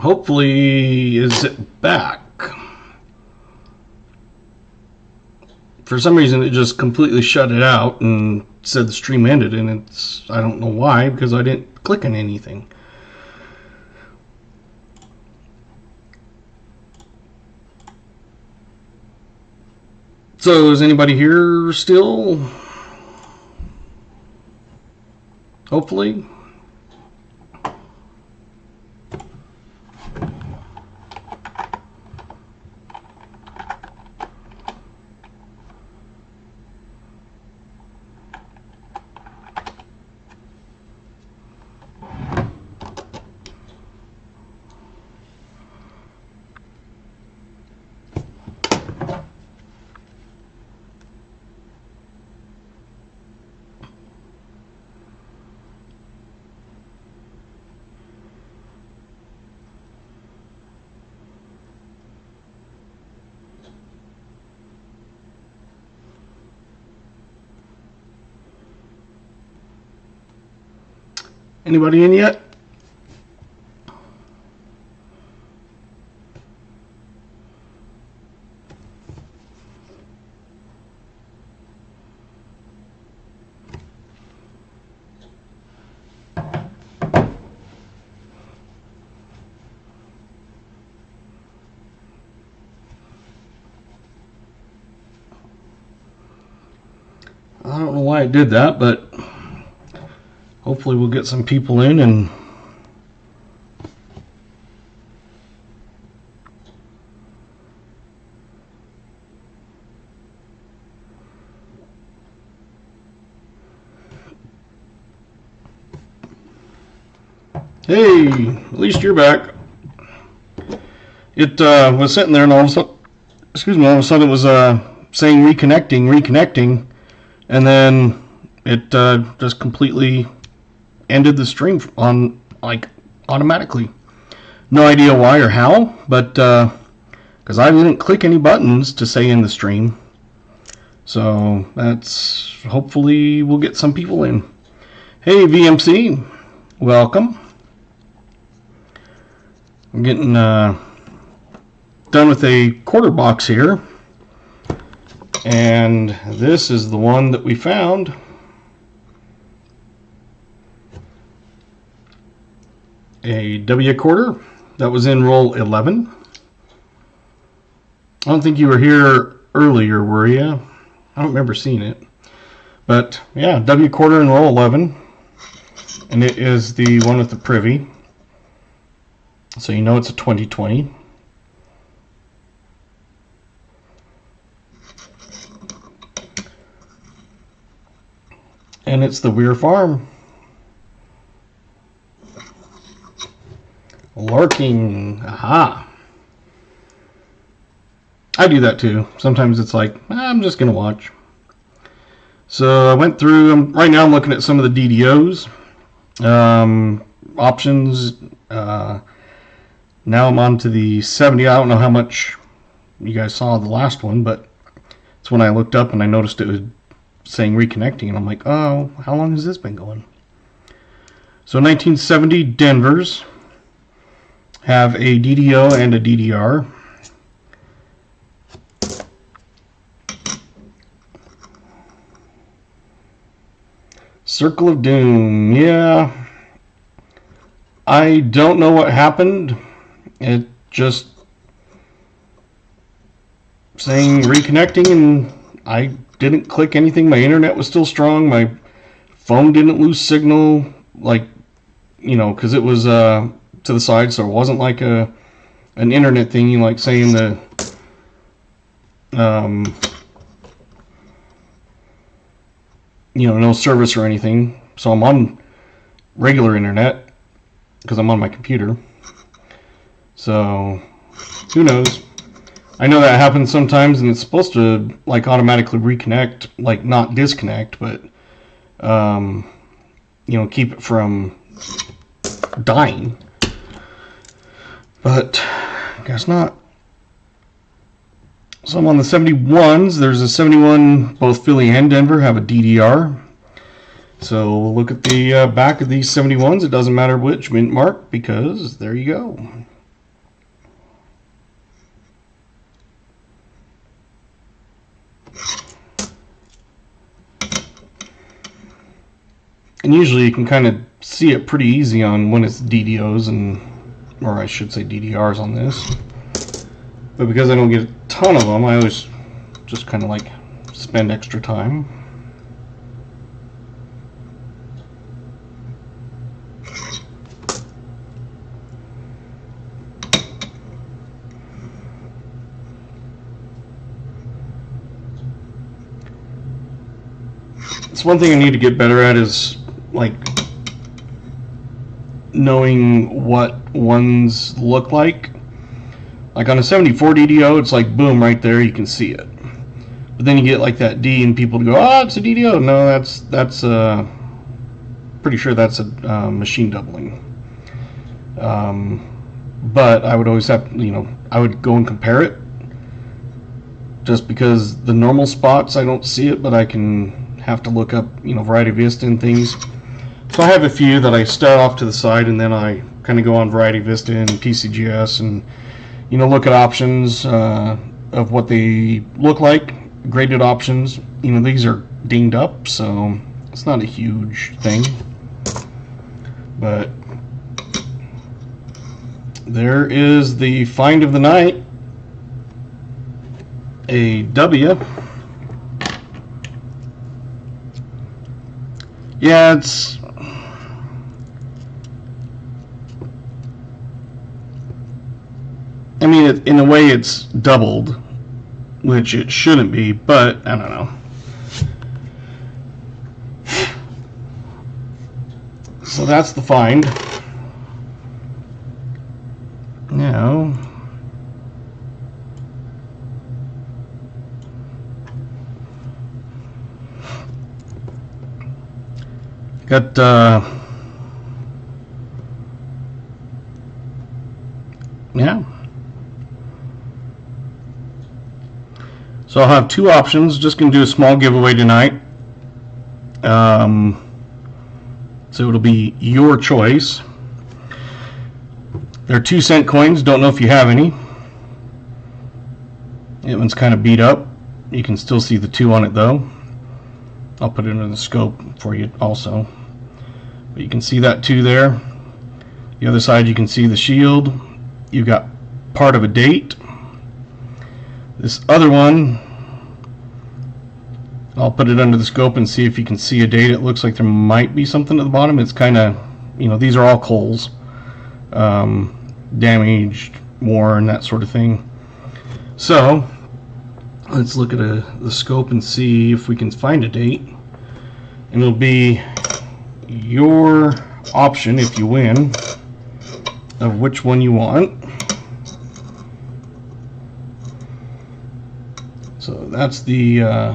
Hopefully, is it back? For some reason, it just completely shut it out and said the stream ended, and I don't know why, because I didn't click on anything. So, is anybody here still? Hopefully. Anybody in yet? I don't know why it did that, but hopefully we'll get some people in and hey, at least you're back. It was sitting there and all of a sudden, all of a sudden it was saying reconnecting, and then it just completely ended the stream on automatically. No idea why or how, but because I didn't click any buttons to say in the stream. So that's hopefully we'll get some people in. Hey VMC, welcome. I'm getting done with a quarter box here, and this is the one that we found. A W quarter that was in roll 11. I don't think you were here earlier, were you? I don't remember seeing it. But yeah, W quarter in roll 11. And it is the one with the privy. So you know it's a 2020. And it's the Weir Farm. Lurking. Aha. I do that too. Sometimes it's like, I'm just going to watch. So I went through, right now I'm looking at some of the DDOs. Options. Now I'm on to the 70. I don't know how much you guys saw the last one, but it's when I looked up and I noticed it was saying reconnecting, and I'm like, oh, how long has this been going? So 1970 Denvers have a DDO and a DDR. Circle of Doom, yeah. I don't know what happened. It just saying reconnecting, and I didn't click anything. My internet was still strong. My phone didn't lose signal, like, you know, because it was to the side, so it wasn't like an internet thingy, like saying the you know, no service or anything. So I'm on regular internet because I'm on my computer. So who knows? I know that happens sometimes, and it's supposed to like automatically reconnect, like not disconnect, but you know, keep it from dying. But I guess not. So I'm on the 71s. There's a 71, both Philly and Denver have a DDR. So we'll look at the back of these 71s. It doesn't matter which mint mark, because there you go. And usually you can kind of see it pretty easy on when it's DDOs, or I should say DDRs on this. But because I don't get a ton of them, I always just kind of like spend extra time. It's one thing I need to get better at is like knowing what ones look like. Like on a 74 DDO, it's like boom, right there, you can see it. But then you get like that D, and people go, "Oh, it's a DDO." No, that's pretty sure that's a machine doubling. But I would always have, I would go and compare it. Just because the normal spots I don't see it, but I can have to look up, Variety Vista and things. So I have a few that I start off to the side, and then I kind of go on Variety Vista and PCGS and look at options of what they look like, graded options. These are dinged up, so it's not a huge thing. But there is the find of the night, a W. Yeah, I mean, in a way it's doubled, which it shouldn't be, but I don't know. So that's the find. Now, got yeah. So I'll have two options. Just going to do a small giveaway tonight. So it'll be your choice. They're 2-cent coins. Don't know if you have any. That one's kind of beat up. You can still see the 2 on it though. I'll put it in the scope for you also. But you can see that 2 there. The other side you can see the shield. You've got part of a date. This other one, I'll put it under the scope and see if you can see a date. It looks like there might be something at the bottom. It's kind of, these are all coals. Damaged, worn, that sort of thing. So, let's look at the scope and see if we can find a date. And it'll be your option, if you win, of which one you want. So that's the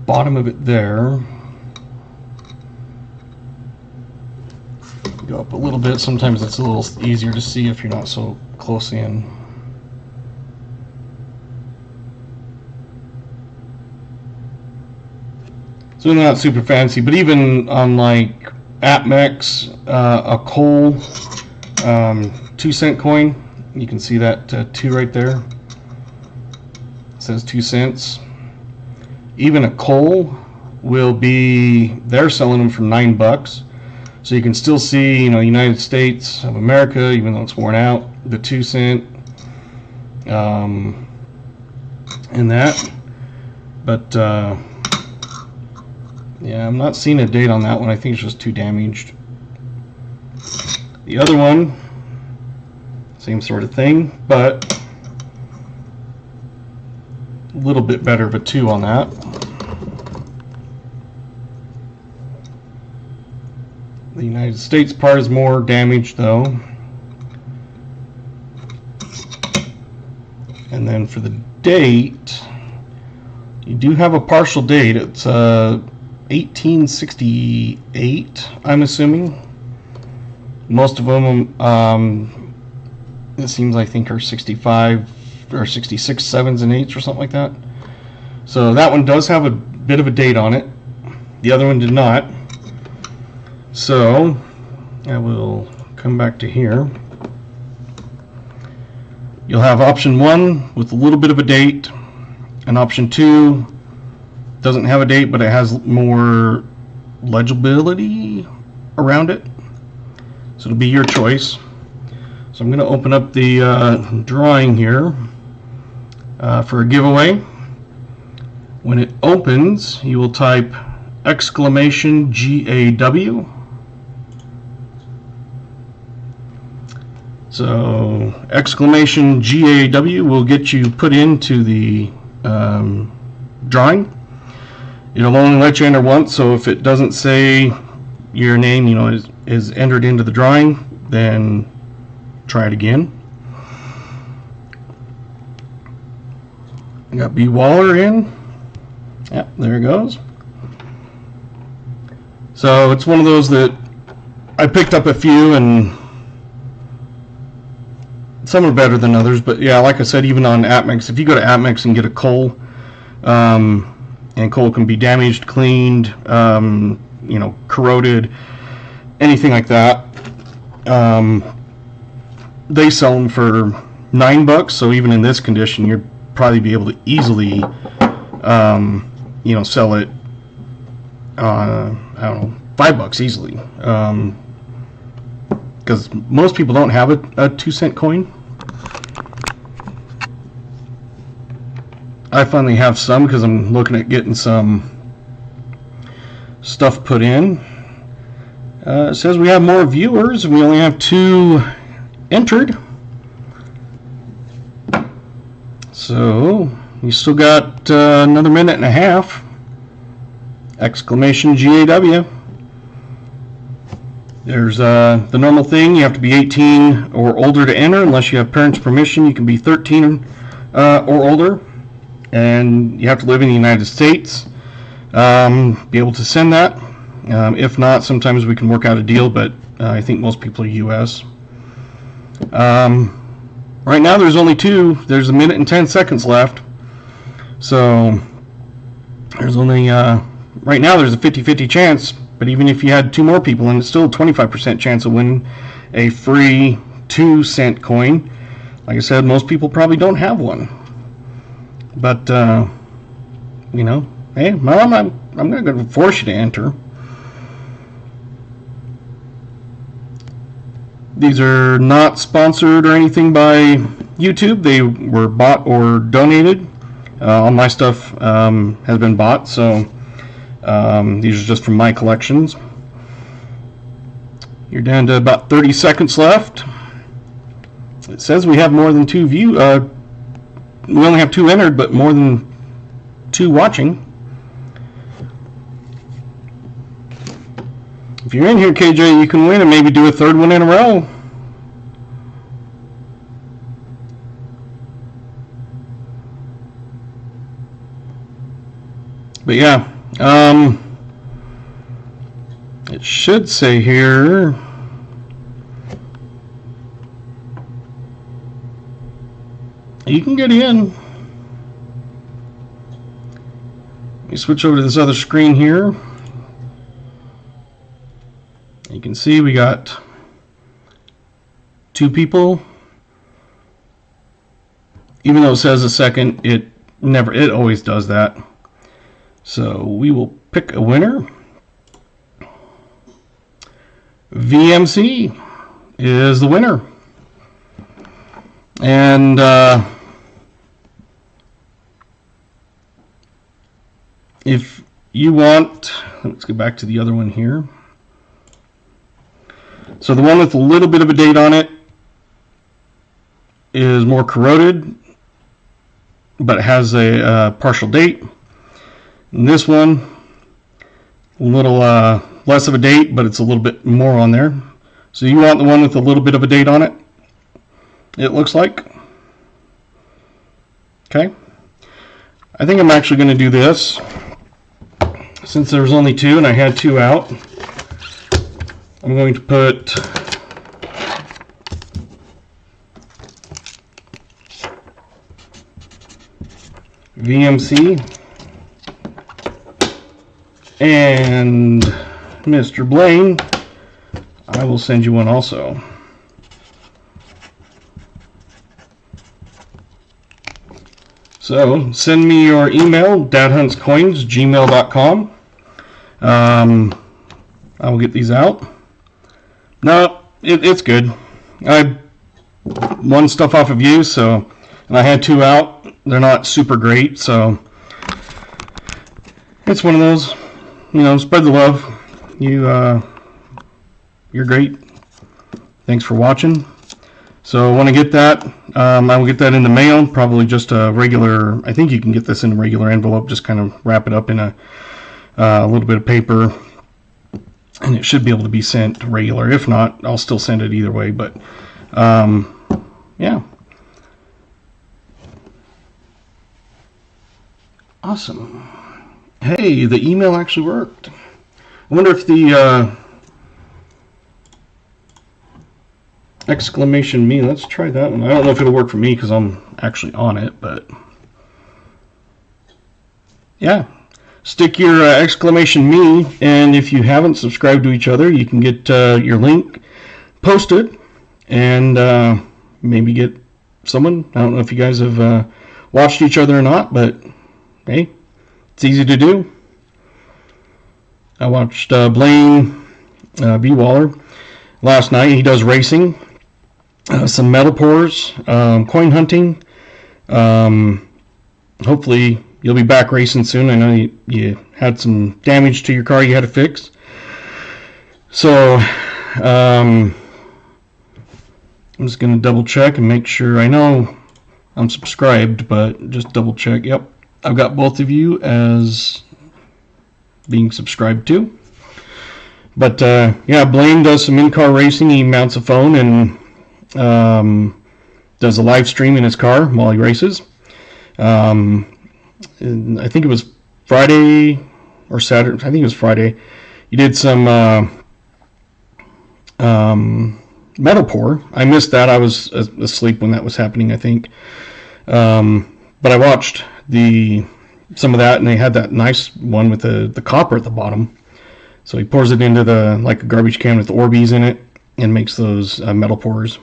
bottom of it there. Go up a little bit. Sometimes it's a little easier to see if you're not so close in. So not super fancy, but even on like AppMex, a coal 2-cent coin, you can see that 2 right there. It says 2 cents. Even a coal will be, they're selling them for $9. So you can still see, United States of America, even though it's worn out, the 2 cent, and that. But yeah, I'm not seeing a date on that one. I think it's just too damaged. The other one, same sort of thing, but a little bit better of a 2 on that. The United States part is more damaged though. And then for the date, you do have a partial date. It's 1868, I'm assuming. Most of them, it seems, I think, are 65 or 66 7s and 8s or something like that. So that one does have a bit of a date on it. The other one did not. So I will come back to here. You'll have option 1 with a little bit of a date. And option 2 doesn't have a date, but it has more legibility around it. So it'll be your choice. So I'm going to open up the drawing here for a giveaway. When it opens, you will type exclamation GAW. So exclamation GAW will get you put into the drawing. It'll only let you enter once, so if it doesn't say your name, is entered into the drawing, then try it again. I got B. Waller in. Yep, there it goes. So it's one of those that I picked up a few, and some are better than others, but yeah, like I said, even on AppMix, if you go to AppMix and get a coal, and coal can be damaged, cleaned, corroded, anything like that, they sell them for $9, so even in this condition, you'd probably be able to easily, sell it, I don't know, $5 easily, because most people don't have a 2-cent coin. I finally have some because I'm looking at getting some stuff put in. It says we have more viewers and we only have 2 entered. So you still got another minute and a half. Exclamation GAW. There's the normal thing. You have to be 18 or older to enter. Unless you have parents' permission, you can be 13 or older. And you have to live in the United States. Be able to send that. If not, sometimes we can work out a deal, but I think most people are US. Right now there's only 2. There's a minute and 10 seconds left. So there's only, right now there's a 50-50 chance, but even if you had 2 more people, and it's still a 25% chance of winning a free 2-cent coin. Like I said, most people probably don't have one. But, hey, Mom, I'm not going to force you to enter. These are not sponsored or anything by YouTube. They were bought or donated. All my stuff has been bought, so these are just from my collections. You're down to about 30 seconds left. It says we have more than 2 views. We only have 2 entered, but more than 2 watching. If you're in here, KJ, you can win and maybe do a 3rd one in a row. But yeah, it should say here, you can get in. Let me switch over to this other screen here. You can see we got 2 people. Even though it says a second, it always does that. So we will pick a winner. VMC is the winner. And if you want, let's go back to the other one here. So the one with a little bit of a date on it is more corroded, but it has a partial date. And this one, a little less of a date, but it's a little bit more on there. So you want the one with a little bit of a date on it, it looks like. Okay. I think I'm actually going to do this. Since there was only 2 and I had 2 out, I'm going to put VMC and Mr. Blaine. I will send you one also. So send me your email, dadhuntscoins@gmail.com. I will get these out. No, it's good. I won stuff off of you, so, and I had 2 out. They're not super great, so it's one of those, spread the love. You're great. Thanks for watching. So I want to get that. I will get that in the mail, probably just a regular, I think you can get this in a regular envelope, just kind of wrap it up in a little bit of paper, and it should be able to be sent regular. If not, I'll still send it either way, but yeah. Awesome. Hey, the email actually worked. I wonder if the exclamation me, let's try that one. I don't know if it'll work for me because I'm actually on it, but yeah. Stick your exclamation me, and if you haven't subscribed to each other, you can get your link posted and maybe get someone. I don't know if you guys have watched each other or not, but hey, it's easy to do. I watched Blaine B. Waller last night. He does racing, some metal pours, coin hunting. Hopefully you'll be back racing soon. I know you had some damage to your car you had to fix. So I'm just going to double check and make sure. I know I'm subscribed, but just double check. Yep, I've got both of you as being subscribed to. But yeah, Blaine does some in-car racing. He mounts a phone and does a live stream in his car while he races. And I think it was Friday or Saturday. I think it was Friday. He did some metal pour. I missed that. I was asleep when that was happening, I think. But I watched some of that, and they had that nice one with the copper at the bottom. So he pours it into like a garbage can with the Orbeez in it and makes those metal pours.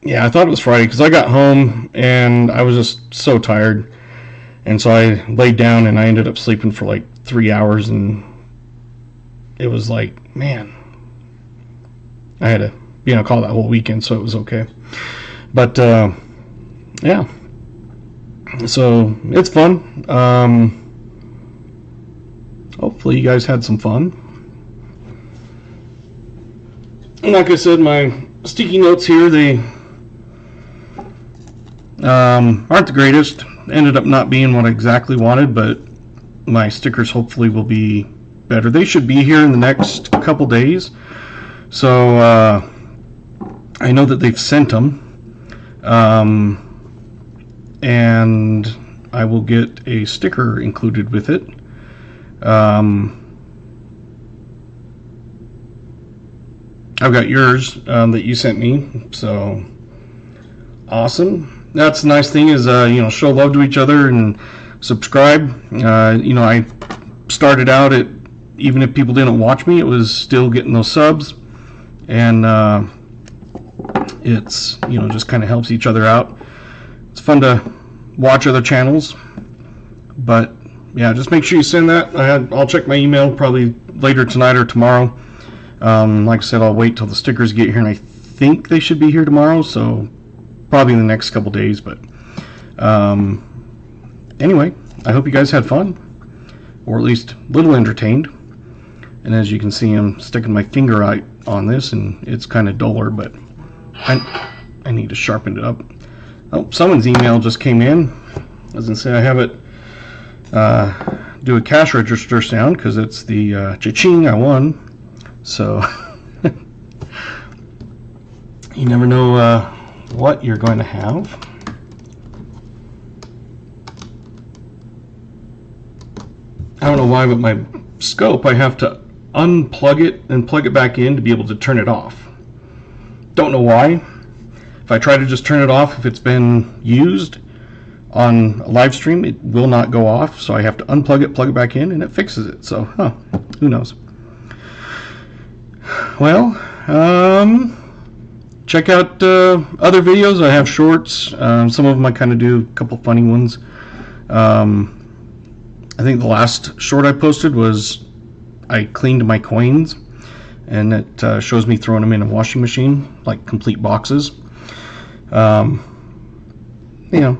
Yeah, I thought it was Friday because I got home and I was just so tired. And so I laid down and I ended up sleeping for like 3 hours, and it was like, man, I had to be on a call that whole weekend, so it was okay. But yeah, so it's fun. Hopefully you guys had some fun. And like I said, my sticky notes here, they aren't the greatest. Ended up not being what I exactly wanted, but my stickers hopefully will be better. They should be here in the next couple days. So I know that they've sent them. And I will get a sticker included with it. I've got yours that you sent me, so awesome. That's the nice thing is, show love to each other and subscribe. I started out at, even if people didn't watch me, it was still getting those subs, and it's, just kind of helps each other out. It's fun to watch other channels, but yeah, just make sure you send that. I'll check my email probably later tonight or tomorrow. Like I said, I'll wait till the stickers get here, and I think they should be here tomorrow, so probably in the next couple days. But anyway, I hope you guys had fun, or at least a little entertained. And as you can see, I'm sticking my finger out on this, and it's kind of duller, but I need to sharpen it up. Oh, someone's email just came in. As I say, I have it do a cash register sound because it's the cha-ching I won. So you never know what you're going to have. I don't know why, but my scope, I have to unplug it and plug it back in to be able to turn it off. Don't know why. If I try to just turn it off, if it's been used on a live stream, it will not go off. So I have to unplug it, plug it back in, and it fixes it. So, who knows? Well, check out other videos. I have shorts. Some of them I kind of do a couple funny ones. I think the last short I posted was I cleaned my coins, and it shows me throwing them in a washing machine, like complete boxes.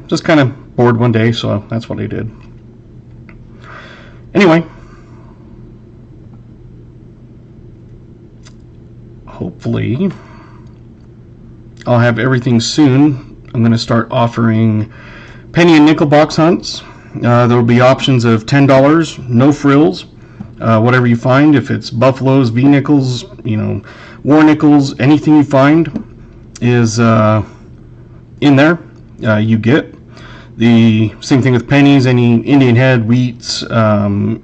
Just kind of bored one day, so that's what I did. Anyway, hopefully I'll have everything soon. I'm going to start offering penny and nickel box hunts. There will be options of $10, no frills, whatever you find. If it's buffaloes, V-nickels, war nickels, anything you find is in there. You get. The same thing with pennies, any Indian head, wheats,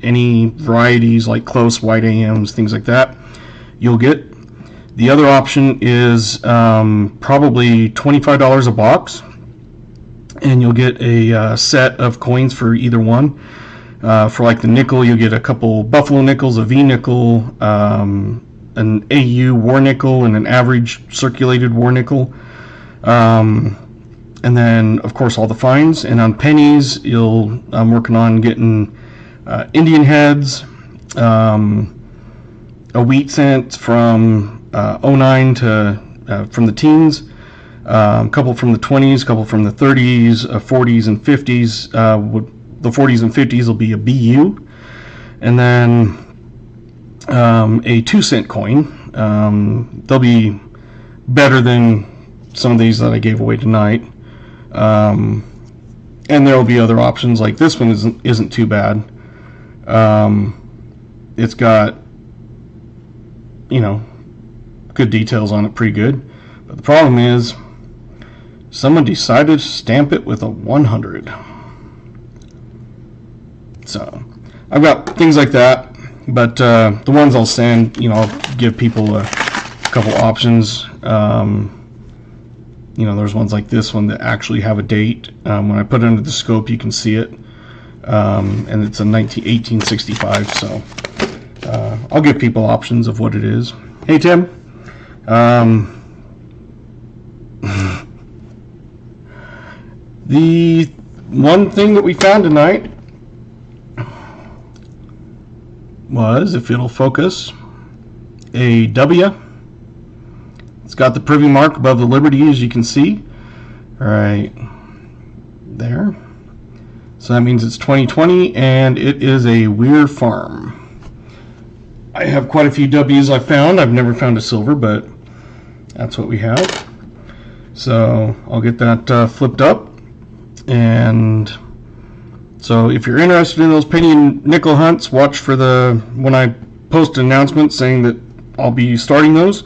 any varieties like close, white AMs, things like that, you'll get. The other option is probably $25 a box, and you'll get a set of coins for either one. For like the nickel, you'll get a couple buffalo nickels, a V nickel, an AU war nickel, and an average circulated war nickel. And then, of course, all the fines. And on pennies, I'm working on getting Indian heads, a wheat cent from 09 to from the teens, a couple from the 20s, a couple from the 30s, 40s, and 50s. The 40s and 50s will be a BU. And then a 2-cent coin. They'll be better than some of these that I gave away tonight. And there will be other options, like this one isn't too bad. It's got good details on it, pretty good, but the problem is someone decided to stamp it with a 100. So I've got things like that, but the ones I'll send, I'll give people a couple options. There's ones like this one that actually have a date. When I put it under the scope, you can see it. And it's a 1865, so I'll give people options of what it is. Hey, Tim. The one thing that we found tonight was, if it'll focus, a W. It's got the privy mark above the Liberty, as you can see, right there. So that means it's 2020, and it is a Weir farm. I have quite a few W's I found. I've never found a silver, but that's what we have. So I'll get that flipped up. And so if you're interested in those penny and nickel hunts, watch for when I post an announcement saying that I'll be starting those.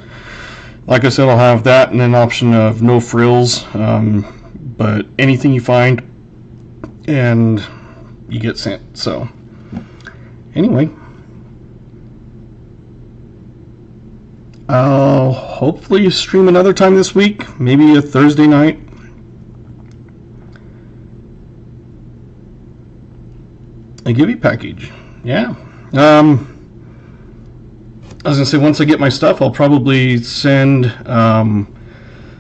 Like I said, I'll have that and an option of no frills, but anything you find and you get sent. So anyway, I'll hopefully stream another time this week, maybe a Thursday night. A Gibby package, yeah. I was gonna say, once I get my stuff, I'll probably send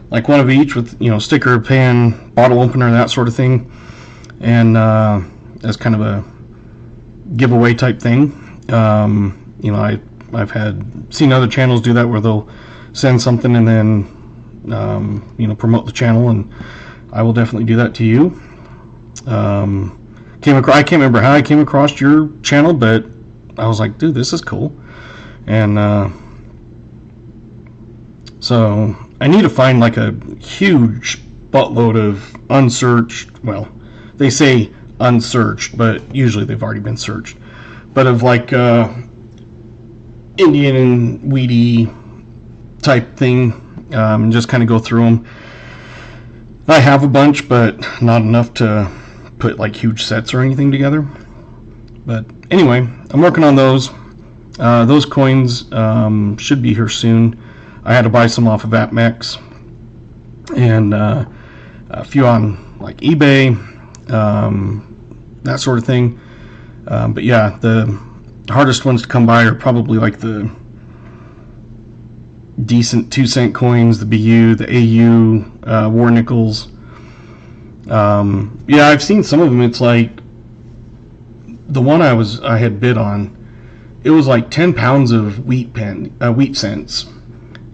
like one of each with sticker, pen, bottle opener, that sort of thing, and as kind of a giveaway type thing. I've seen other channels do that, where they'll send something and then promote the channel, and I will definitely do that to you. I can't remember how I came across your channel, but I was like, dude, this is cool. And so I need to find like a huge buttload of unsearched, well, they say unsearched, but usually they've already been searched, but of like Indian and weedy type thing, and just kind of go through them. I have a bunch, but not enough to put like huge sets or anything together. But anyway, I'm working on those. Those coins should be here soon. I had to buy some off of AppMex, and a few on like eBay, that sort of thing. But yeah, the hardest ones to come by are probably like the decent 2-cent coins, the BU, the AU, war nickels. Yeah, I've seen some of them. It's like the one I had bid on. It was like 10 pounds of wheat cents,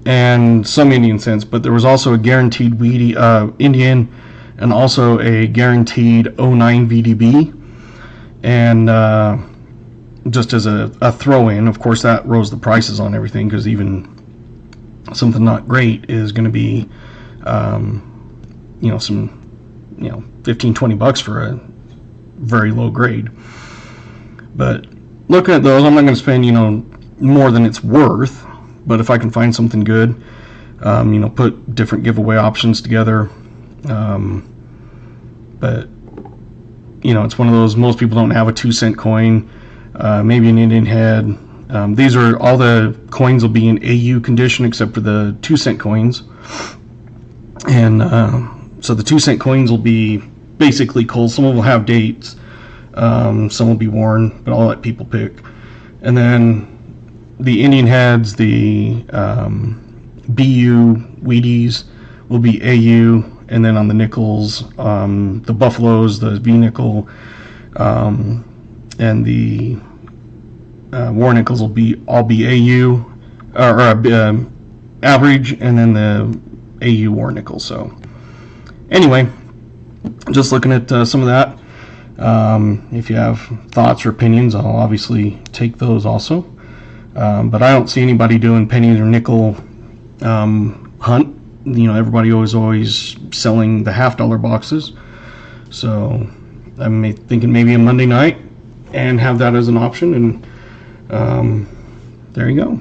and some Indian cents. But there was also a guaranteed Indian, and also a guaranteed 09 VDB. And just as a throw-in, of course, that rose the prices on everything, because even something not great is going to be, some, 15-20 bucks for a very low grade. But looking at those, I'm not going to spend, more than it's worth. But if I can find something good, put different giveaway options together. But it's one of those, most people don't have a 2-cent coin, maybe an Indian head. These are, all the coins will be in AU condition except for the 2-cent coins. And so the 2-cent coins will be basically cold. Some will have dates, some will be worn, but I'll let people pick. And then the Indian heads, the BU Wheaties will be AU. And then on the nickels, the buffaloes, the V nickel, and the war nickels will all be AU or average, and then the AU war nickel. So anyway, just looking at some of that. If you have thoughts or opinions, I'll obviously take those also. But I don't see anybody doing pennies or nickel hunt. Everybody always selling the $half boxes. So I'm thinking maybe a Monday night and have that as an option. And there you go.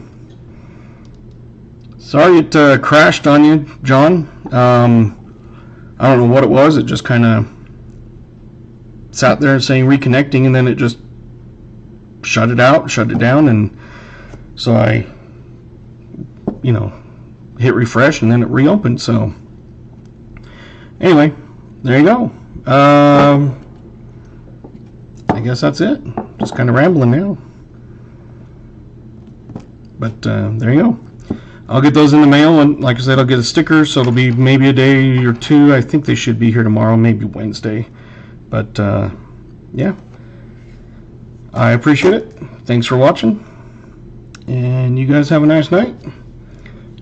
Sorry it crashed on you, John. I don't know what it was. It just kind of sat there saying reconnecting, and then it just shut it down. And so I, hit refresh, and then it reopened. So anyway, there you go. I guess that's it. Just kind of rambling now, but there you go. I'll get those in the mail, and like I said, I'll get a sticker, so it'll be maybe a day or two. I think they should be here tomorrow, maybe Wednesday. But yeah, I appreciate it. Thanks for watching, and you guys have a nice night.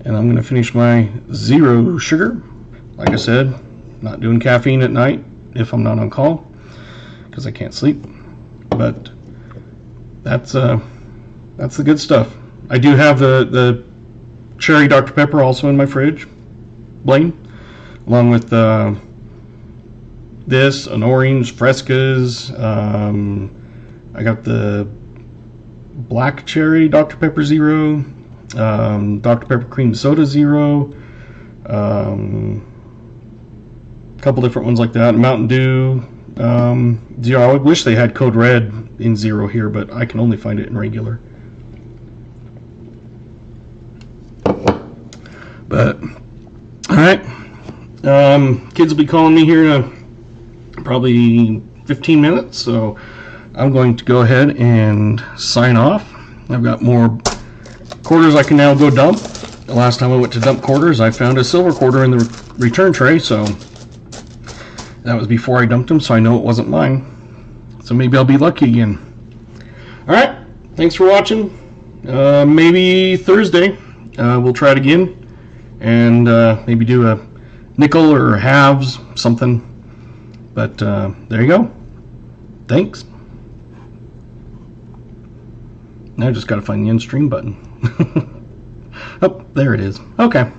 And I'm going to finish my 0 sugar. Like I said, not doing caffeine at night if I'm not on call, because I can't sleep. But that's the good stuff. I do have the cherry Dr. Pepper also in my fridge, Blaine, along with this, an orange Frescas. I got the black cherry Dr. Pepper Zero. Dr. Pepper Cream Soda Zero, a couple different ones like that. Mountain Dew Zero. I would wish they had Code Red in Zero here, but I can only find it in regular. But alright, kids will be calling me here in probably 15 minutes, so I'm going to go ahead and sign off. I've got more quarters I can now go dump. The last time I went to dump quarters, I found a silver quarter in the return tray, so that was before I dumped them, so I know it wasn't mine. So maybe I'll be lucky again. Alright, thanks for watching. Maybe Thursday we'll try it again, and maybe do a nickel or halves, something. But there you go. Thanks. Now I just got to find the end stream button. Oh, there it is. Okay.